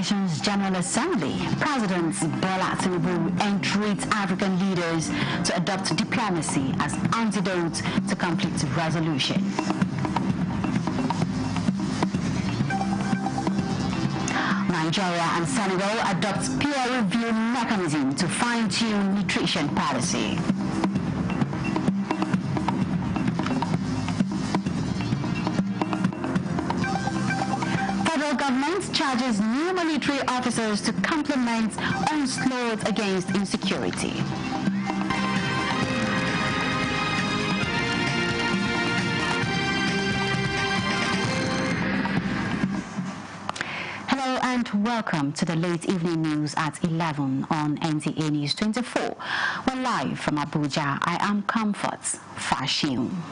Nations General Assembly, President Bola Tinubu entreats African leaders to adopt diplomacy as antidote to conflict resolution. Nigeria and Senegal adopt peer review mechanism to fine-tune nutrition policy. Federal government charges new military officers to complement onslaught against insecurity. Hello and welcome to the late evening news at 11 on NTA News 24. We're live from Abuja. I am Comfort Fashion.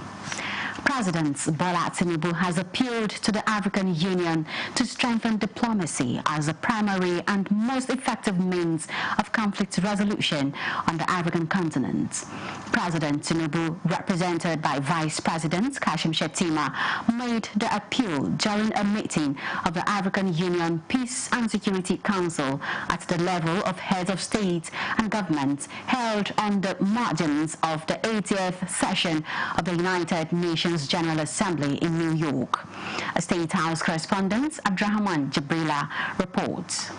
President Bola Tinubu has appealed to the African Union to strengthen diplomacy as the primary and most effective means of conflict resolution on the African continent. President Tinubu, represented by Vice President Kashim Shettima, made the appeal during a meeting of the African Union Peace and Security Council at the level of heads of state and government held on the margins of the 80th session of the United Nations General Assembly in New York. A State House correspondent, Abdrahman Jabrila, reports.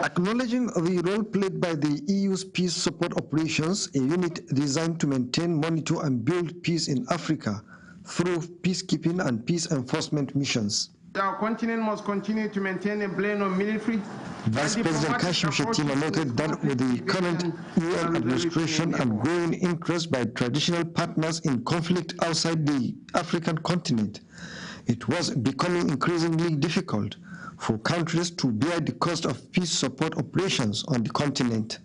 Acknowledging the role played by the EU's peace support operations, a unit designed to maintain, monitor and build peace in Africa through peacekeeping and peace enforcement missions. Our continent must continue to maintain a blend of military. Vice President Kashim Shettima noted that with the current UN administration and growing interest by traditional partners in conflict outside the African continent, it was becoming increasingly difficult for countries to bear the cost of peace support operations on the continent.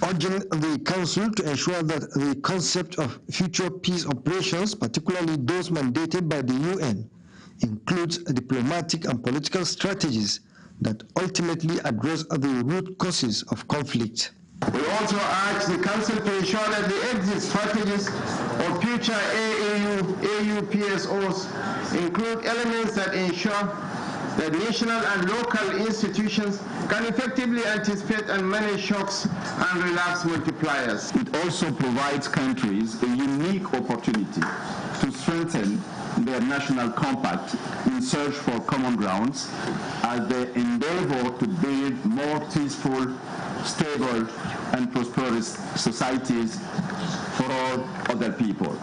Urging the Council to ensure that the concept of future peace operations, particularly those mandated by the UN, includes diplomatic and political strategies that ultimately address the root causes of conflict. We also urge the Council to ensure that the exit strategies of future AU PSOs include elements that ensure that national and local institutions can effectively anticipate and manage shocks and relapse multipliers. It also provides countries a unique opportunity to strengthen their national compact in search for common grounds as they endeavor to build more peaceful, stable, and prosperous societies for all other people.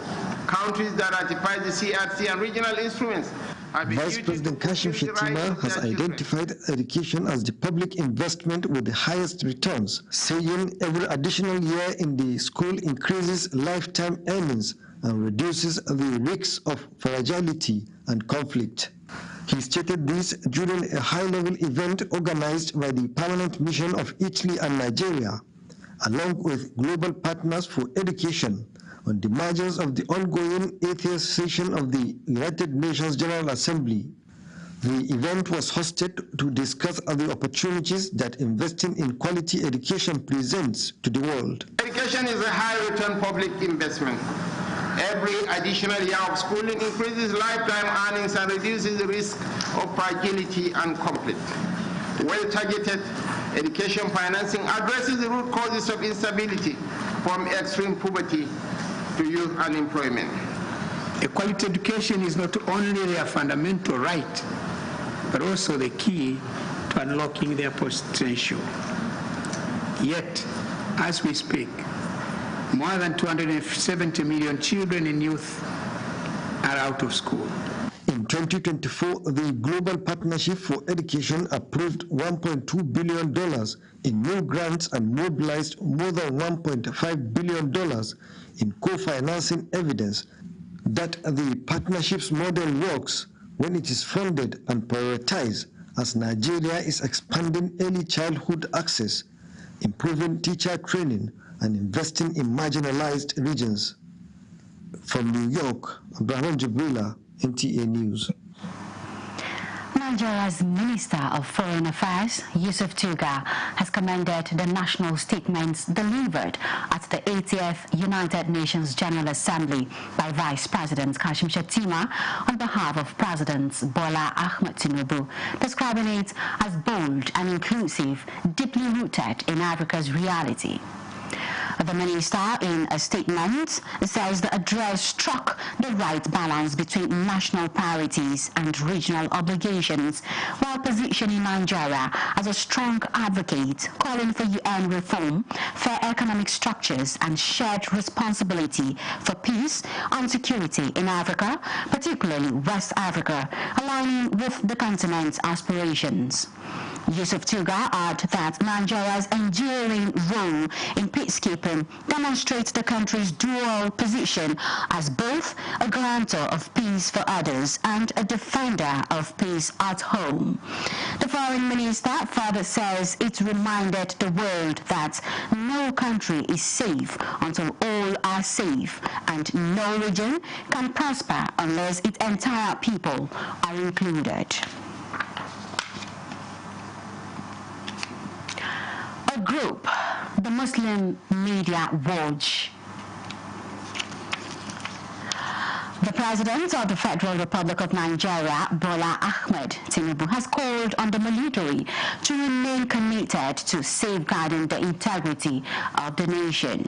Countries that ratify the CRC and regional instruments. Vice President Kashim Shettima has identified education as the public investment with the highest returns, saying every additional year in the school increases lifetime earnings and reduces the risks of fragility and conflict. He stated this during a high-level event organized by the Permanent Mission of Italy and Nigeria, along with global partners for education, on the margins of the ongoing 80th session of the United Nations General Assembly. The event was hosted to discuss the opportunities that investing in quality education presents to the world. Education is a high-return public investment. Every additional year of schooling increases lifetime earnings and reduces the risk of fragility and conflict. Well-targeted education financing addresses the root causes of instability, from extreme poverty to youth unemployment. A quality education is not only their fundamental right, but also the key to unlocking their potential. Yet, as we speak, more than 270 million children and youth are out of school. In 2024, the Global Partnership for Education approved $1.2 billion in new grants and mobilized more than $1.5 billion in co-financing, evidence that the partnership's model works when it is funded and prioritized, as Nigeria is expanding early childhood access, improving teacher training, and investing in marginalized regions. From New York, Abraham Jabrila, NTA News. Nigeria's Minister of Foreign Affairs, Yusuf Tuga, has commended the national statements delivered at the 80th United Nations General Assembly by Vice President Kashim Shettima on behalf of President Bola Ahmed Tinubu, describing it as bold and inclusive, deeply rooted in Africa's reality. The minister, in a statement, says the address struck the right balance between national priorities and regional obligations, while positioning Nigeria as a strong advocate, calling for UN reform, fair economic structures, and shared responsibility for peace and security in Africa, particularly West Africa, aligning with the continent's aspirations. Yusuf Tuga added that Nigeria's enduring role in peacekeeping demonstrates the country's dual position as both a guarantor of peace for others and a defender of peace at home. The foreign minister further says it reminded the world that no country is safe until all are safe, and no region can prosper unless its entire people are included. A group, the Muslim Media Watch. The President of the Federal Republic of Nigeria, Bola Ahmed Tinubu, has called on the military to remain committed to safeguarding the integrity of the nation.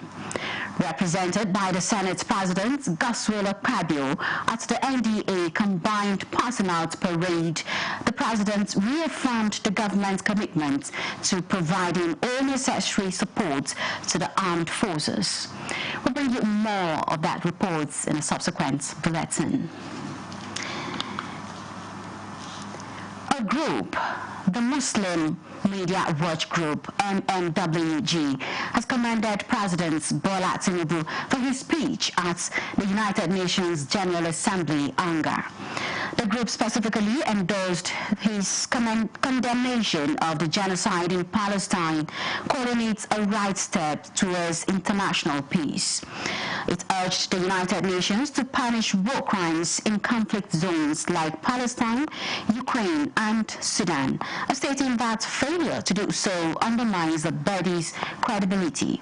Represented by the Senate President, Godswill Akpabio, at the NDA Combined Passing Out Parade, the President reaffirmed the government's commitment to providing all necessary support to the armed forces. We'll bring you more of that report in a subsequent bulletin. A group, the Muslim Media Watch Group, MMWG, has commended President Bola Tinubu for his speech at the United Nations General Assembly, Anger. The group specifically endorsed his condemnation of the genocide in Palestine, calling it a right step towards international peace. It urged the United Nations to punish war crimes in conflict zones like Palestine, Ukraine, and Sudan, stating that failure to do so undermines the body's credibility.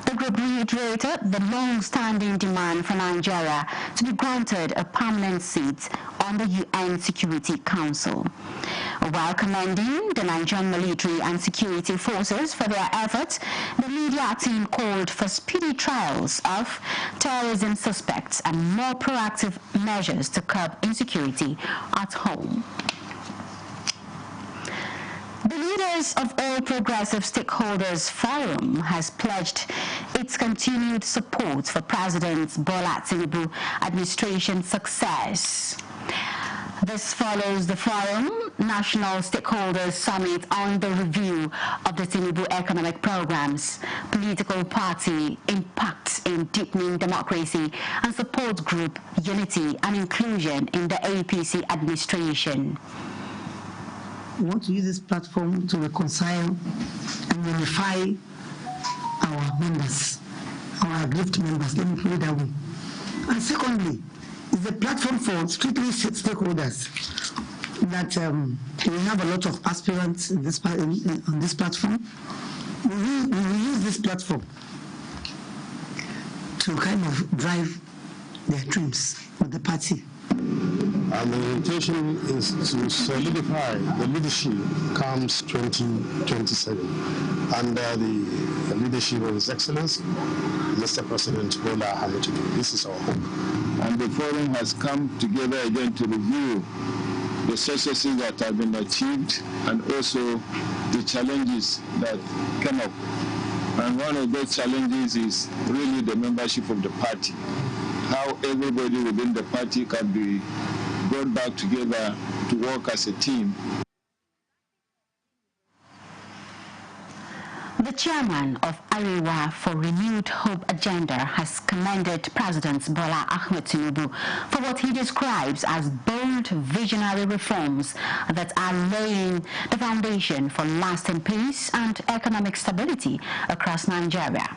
The group reiterated the long-standing demand for Nigeria to be granted a permanent seat on the UN Security Council. While commending the Nigerian military and security forces for their efforts, the media team called for speedy trials of terrorism suspects and more proactive measures to curb insecurity at home. The Leaders of All Progressive Stakeholders Forum has pledged its continued support for President Bola Tinubu administration success. This follows the Forum National Stakeholders Summit on the review of the Tinubu economic programs, political party impacts in deepening democracy, and support group unity and inclusion in the APC administration. We want to use this platform to reconcile and unify our members, our aggrieved members, let me put it that way. And secondly, it's a platform for strictly stakeholders that we have a lot of aspirants in this, on this platform. We will use this platform to kind of drive their dreams with the party. And the intention is to solidify the leadership comes 2027 under the leadership of His Excellency, Mr. President Bola Ahmed Tinubu. This is our hope. And the forum has come together again to review the successes that have been achieved and also the challenges that come up. And one of those challenges is really the membership of the party. How everybody within the party can be brought back together to work as a team. The chairman of Arewa for Renewed Hope Agenda has commended President Bola Ahmed Tinubu for what he describes as bold visionary reforms that are laying the foundation for lasting peace and economic stability across Nigeria.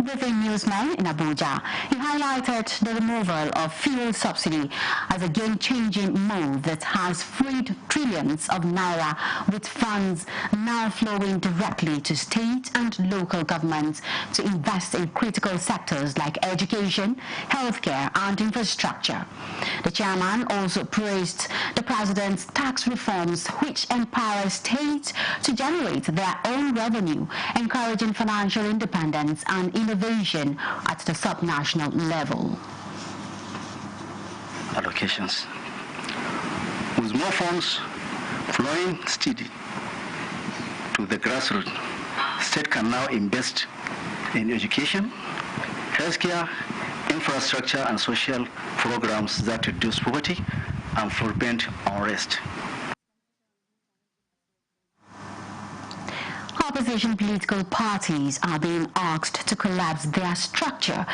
Briefing newsmen in Abuja, he highlighted the removal of fuel subsidy as a game-changing move that has freed trillions of naira, with funds now flowing directly to state and local governments to invest in critical sectors like education, healthcare and infrastructure. The chairman also praised the president's tax reforms, which empower states to generate their own revenue, encouraging financial independence and innovation at the subnational level. Allocations. With more funds flowing steady to the grassroots, state can now invest in education, healthcare, infrastructure and social programs that reduce poverty and prevent unrest. Opposition political parties are being asked to collapse their structure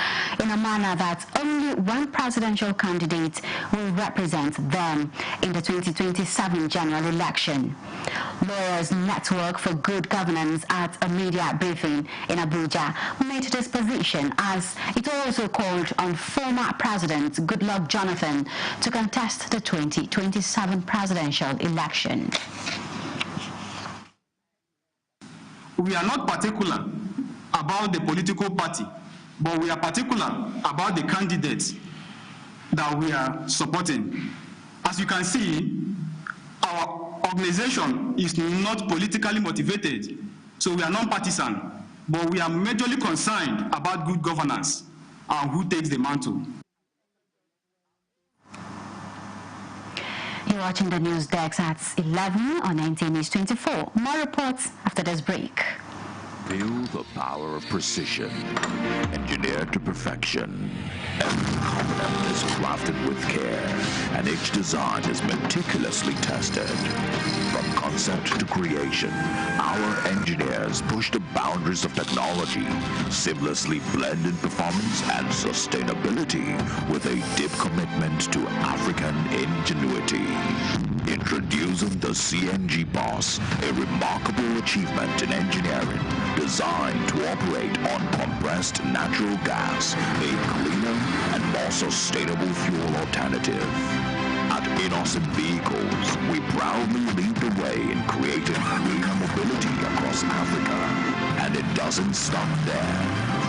in a manner that only one presidential candidate will represent them in the 2027 general election. Lawyers Network for Good Governance at a media briefing in Abuja made this position, as it also called on former President Goodluck Jonathan to contest the 2027 presidential election. We are not particular about the political party, but we are particular about the candidates that we are supporting. As you can see, our organization is not politically motivated, so we are non-partisan, but we are majorly concerned about good governance and who takes the mantle. You're watching the news desk at 11 on NTA News 24. More reports after this break. Feel the power of precision, engineered to perfection. Every component is crafted with care, and each design is meticulously tested. From concept to creation, our engineers push the boundaries of technology, seamlessly blending performance and sustainability with a deep commitment to African ingenuity. Introducing the CNG Boss, a remarkable achievement in engineering designed to operate on compressed natural gas, a cleaner and more sustainable fuel alternative. At Innocent Vehicles, we proudly lead the way in creating greener mobility across Africa. And it doesn't stop there.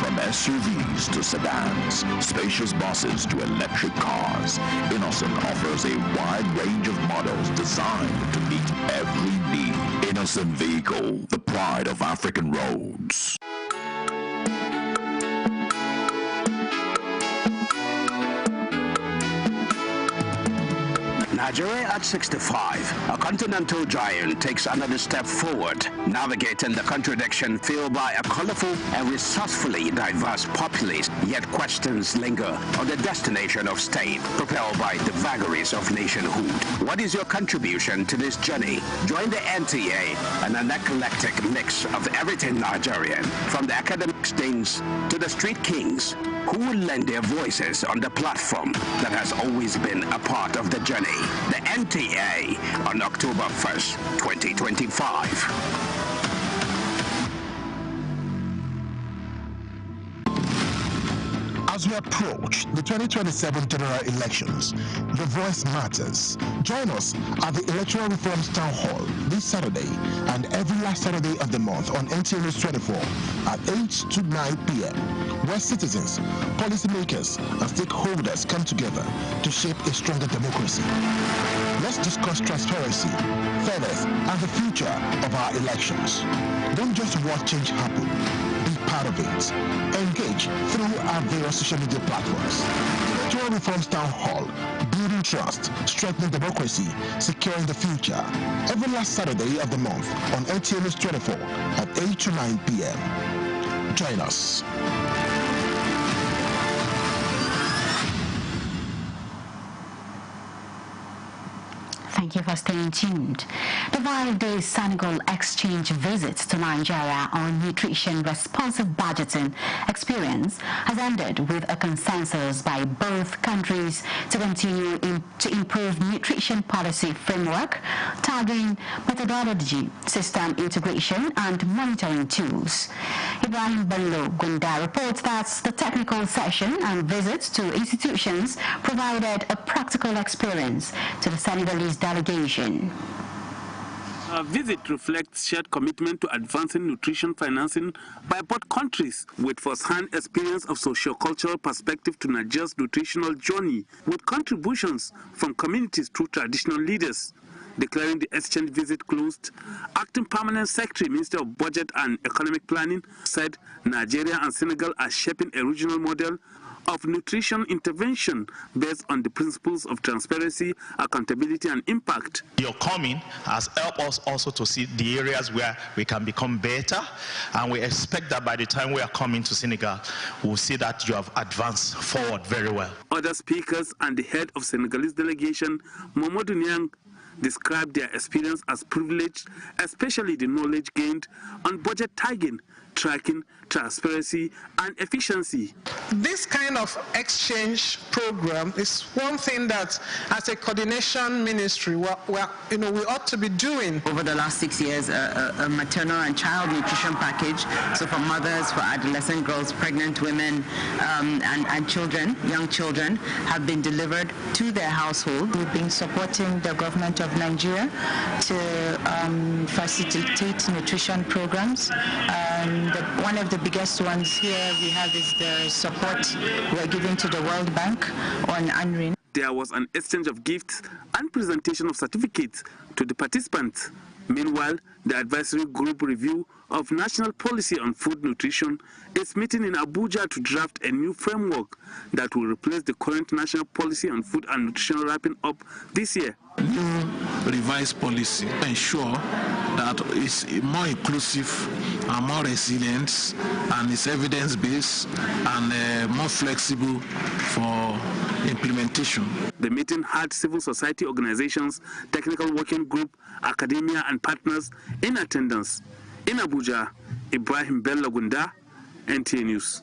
From SUVs to sedans, spacious buses to electric cars, Innocent offers a wide range of models designed to meet every need. Innocent Vehicle, the pride of African roads. Nigeria at 65, a continental giant takes another step forward, navigating the contradiction fueled by a colorful and resourcefully diverse populace, yet questions linger on the destination of state, propelled by the vagaries of nationhood. What is your contribution to this journey? Join the NTA, an eclectic mix of everything Nigerian, from the academic stings to the street kings, who will lend their voices on the platform that has always been a part of the journey. The NTA on October 1st, 2025. As we approach the 2027 general elections, the voice matters. Join us at the Electoral Reforms Town Hall this Saturday and every last Saturday of the month on NTA News 24 at 8 to 9 p.m., where citizens, policymakers, and stakeholders come together to shape a stronger democracy. Let's discuss transparency, fairness, and the future of our elections. Don't just watch change happen. Be part of it. Engage through our various social media platforms. Electoral Reforms Town Hall, building trust, strengthening democracy, securing the future. Every last Saturday of the month on NTA News 24 at 8 to 9 p.m. Join us. Thank you for staying tuned. The 5-day Senegal exchange visit to Nigeria on nutrition-responsive budgeting experience has ended with a consensus by both countries to continue to improve nutrition policy framework, targeting methodology, system integration, and monitoring tools. Ibrahim Bello Gunda reports that the technical session and visits to institutions provided a practical experience to the Senegalese delegation. Our visit reflects shared commitment to advancing nutrition financing by both countries, with first-hand experience of socio-cultural perspective to Nigeria's nutritional journey, with contributions from communities through traditional leaders. Declaring the exchange visit closed, Acting Permanent Secretary, Minister of Budget and Economic Planning, said Nigeria and Senegal are shaping a regional model of nutrition intervention based on the principles of transparency, accountability, and impact. Your coming has helped us also to see the areas where we can become better, and we expect that by the time we are coming to Senegal, we'll see that you have advanced forward very well. Other speakers and the head of Senegalese delegation, Mamadou Niang, described their experience as privileged, especially the knowledge gained on budget tagging, tracking, transparency, and efficiency. This kind of exchange program is one thing that, as a coordination ministry, we ought to be doing. Over the last 6 years, a maternal and child nutrition package, so for mothers, for adolescent girls, pregnant women, and children, young children, have been delivered to their household. We've been supporting the government of Nigeria to facilitate nutrition programs. One of the biggest ones here we have is the support we're giving to the World Bank on UNRWA. There was an exchange of gifts and presentation of certificates to the participants. Meanwhile, the advisory group review of national policy on food nutrition is meeting in Abuja to draft a new framework that will replace the current national policy on food and nutrition wrapping up this year. New revised policy ensure that it's more inclusive and more resilient, and it's evidence-based and more flexible for implementation. The meeting had civil society organizations, technical working group, academia, and partners in attendance. In Abuja, Ibrahim Bello Gunda, NTA News.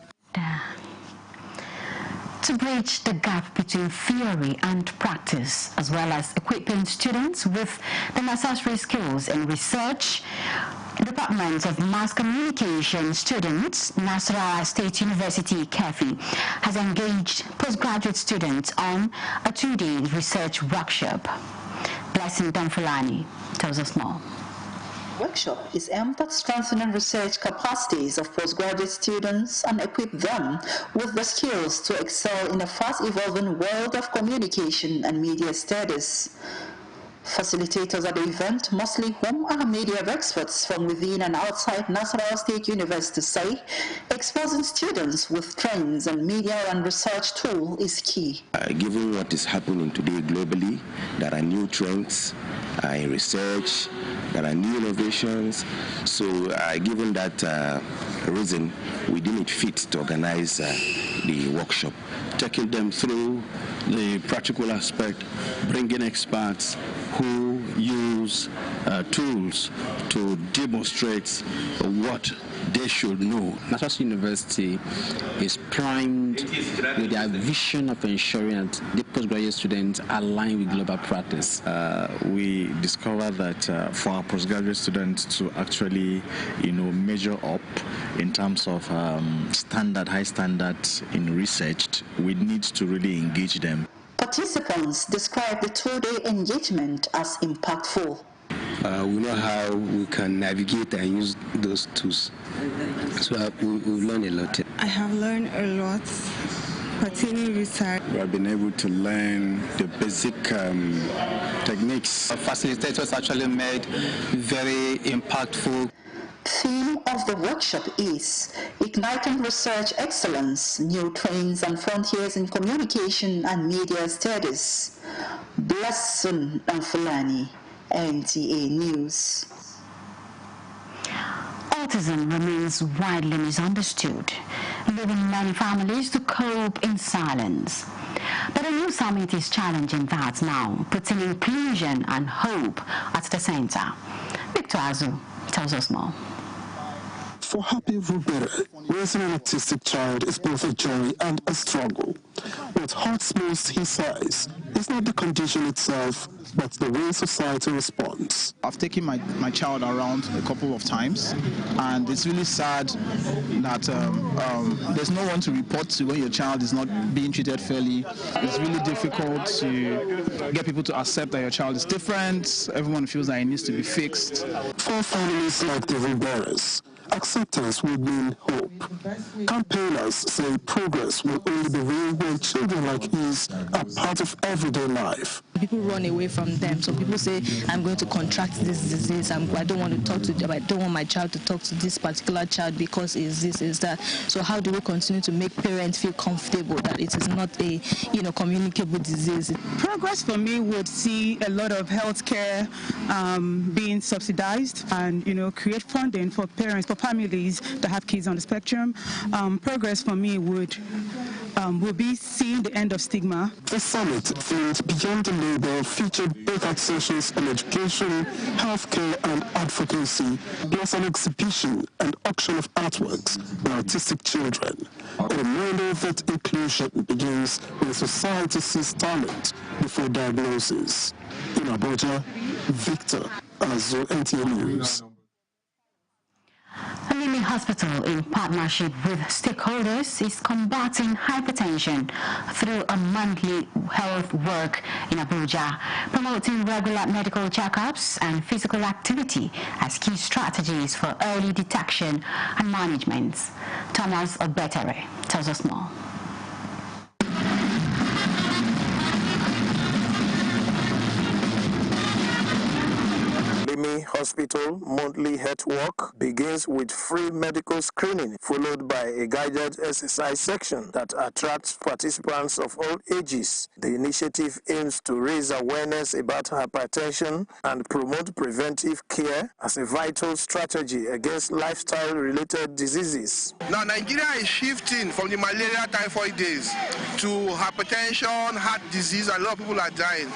To bridge the gap between theory and practice, as well as equipping students with the necessary skills in research, Department of Mass Communication students, Nasarawa State University, KEFI, has engaged postgraduate students on a 2-day research workshop. Blessing Donfulani tells us more. Workshop is aimed at strengthening research capacities of postgraduate students and equip them with the skills to excel in a fast-evolving world of communication and media studies. Facilitators at the event, mostly whom are media experts from within and outside Nasarawa State University, say exposing students with trends and media and research tool is key. Given what is happening today globally, there are new trends in research, there are new innovations. So given that reason, we deem it fit to organize the workshop, taking them through the practical aspect, bringing experts who use tools to demonstrate what they should know. Nasarawa University is primed with their vision of ensuring that the postgraduate students align with global practice. We discovered that for our postgraduate students to actually, measure up in terms of high standards in research, we need to really engage them. Participants describe the 2-day engagement as impactful. We know how we can navigate and use those tools. So we've learned a lot. I have learned a lot pertaining research. We have been able to learn the basic techniques. Our facilitators actually made very impactful. Theme of the workshop is Igniting Research Excellence, New Trends and Frontiers in Communication and Media Studies. Blessing Donfulani, NTA News. Autism remains widely misunderstood, leaving many families to cope in silence. But a new summit is challenging that now, putting inclusion and hope at the center. Victor Azu tells us more. For Happy Rubere, raising an autistic child is both a joy and a struggle. What hurts most, he says, is not the condition itself, but the way society responds. I've taken my child around a couple of times, and it's really sad that there's no one to report to when your child is not being treated fairly. It's really difficult to get people to accept that your child is different. Everyone feels that it needs to be fixed. For families like the Ruberes, acceptance would mean hope. Campaigners say progress will only be real when children like his are part of everyday life. People run away from them. So people say, I'm going to contract this disease. I don't want to talk to them. I don't want my child to talk to this particular child because it's this, is that. So how do we continue to make parents feel comfortable that it is not a, communicable disease? Progress for me would see a lot of healthcare being subsidized and, create funding for parents, for families that have kids on the spectrum. Progress for me would be seeing the end of stigma. The summit, themed Beyond the Label, featured both accessions on education, healthcare and advocacy, plus an exhibition and auction of artworks by autistic children. A reminder that inclusion begins when society sees talent before diagnosis. In Abuja, Victor Azu, NTA News. Limi Hospital, in partnership with stakeholders, is combating hypertension through a monthly health work in Abuja, promoting regular medical checkups and physical activity as key strategies for early detection and management. Thomas Obetere tells us more. Hospital monthly health walk begins with free medical screening, followed by a guided exercise section that attracts participants of all ages. The initiative aims to raise awareness about hypertension and promote preventive care as a vital strategy against lifestyle-related diseases. Now, Nigeria is shifting from the malaria typhoid days to hypertension, heart disease, and a lot of people are dying.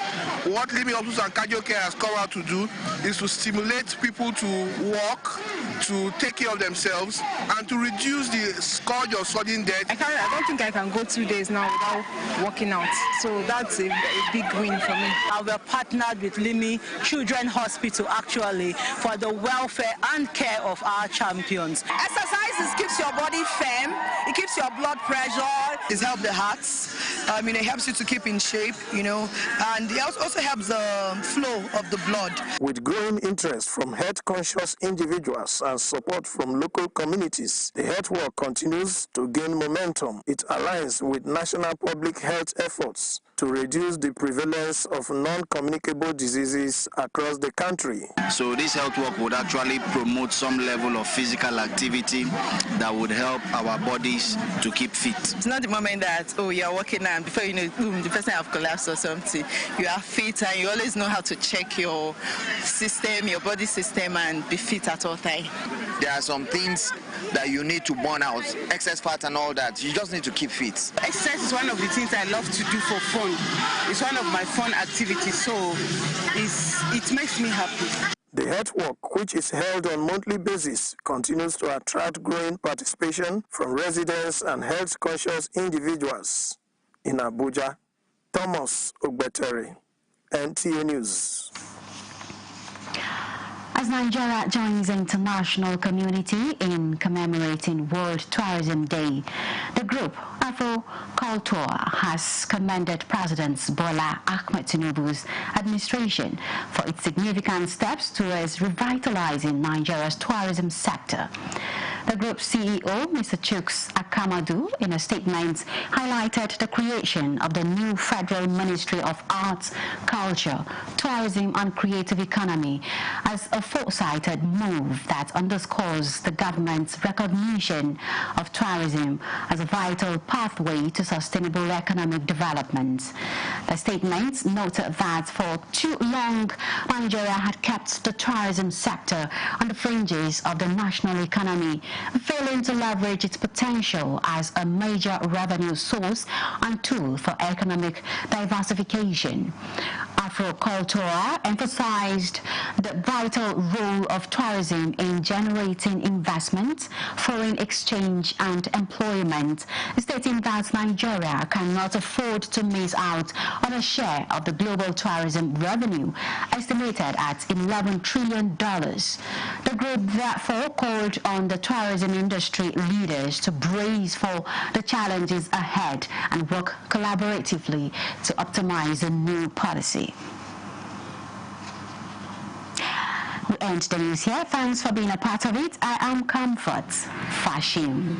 What Limi Hospital and Cardio Care has come out to do is to stimulate people to walk, to take care of themselves, and to reduce the scourge of sudden death. I don't think I can go 2 days now without working out. So that's a big win for me. We're partnered with Limi Children's Hospital, actually, for the welfare and care of our champions. Exercise keeps your body firm, it keeps your blood pressure. It helps the hearts. It helps you to keep in shape, and it also helps the flow of the blood. With growing interest from health-conscious individuals and support from local communities, the health work continues to gain momentum. It aligns with national public health efforts to reduce the prevalence of non-communicable diseases across the country. So this health work would actually promote some level of physical activity that would help our bodies to keep fit. It's not the moment that, you're working and before you know, the person have collapsed or something. You are fit and you always know how to check your system, your body system, and be fit at all time. There are some things that you need to burn out, excess fat and all that. You just need to keep fit. Exercise is one of the things I love to do for fun. It's one of my fun activities, so it makes me happy. The health walk, which is held on a monthly basis, continues to attract growing participation from residents and health-conscious individuals. In Abuja, Thomas Ogbetere, NTA News. As Nigeria joins the international community in commemorating World Tourism Day, the group Afro Culture has commended President Bola Ahmed Tinubu's administration for its significant steps towards revitalizing Nigeria's tourism sector. The group's CEO, Mr. Chuks Akamadu, in a statement, highlighted the creation of the new Federal Ministry of Arts, Culture, Tourism and Creative Economy as a foresighted move that underscores the government's recognition of tourism as a vital pathway to sustainable economic development. The statement noted that for too long, Nigeria had kept the tourism sector on the fringes of the national economy, failing to leverage its potential as a major revenue source and tool for economic diversification. Afrocultura emphasized the vital role of tourism in generating investment, foreign exchange and employment, stating that Nigeria cannot afford to miss out on a share of the global tourism revenue, estimated at $11 trillion. The group therefore called on the tourism industry leaders to brace for the challenges ahead and work collaboratively to optimize the new policy. We end the news here. Thanks for being a part of it. I am Comfort Fashim.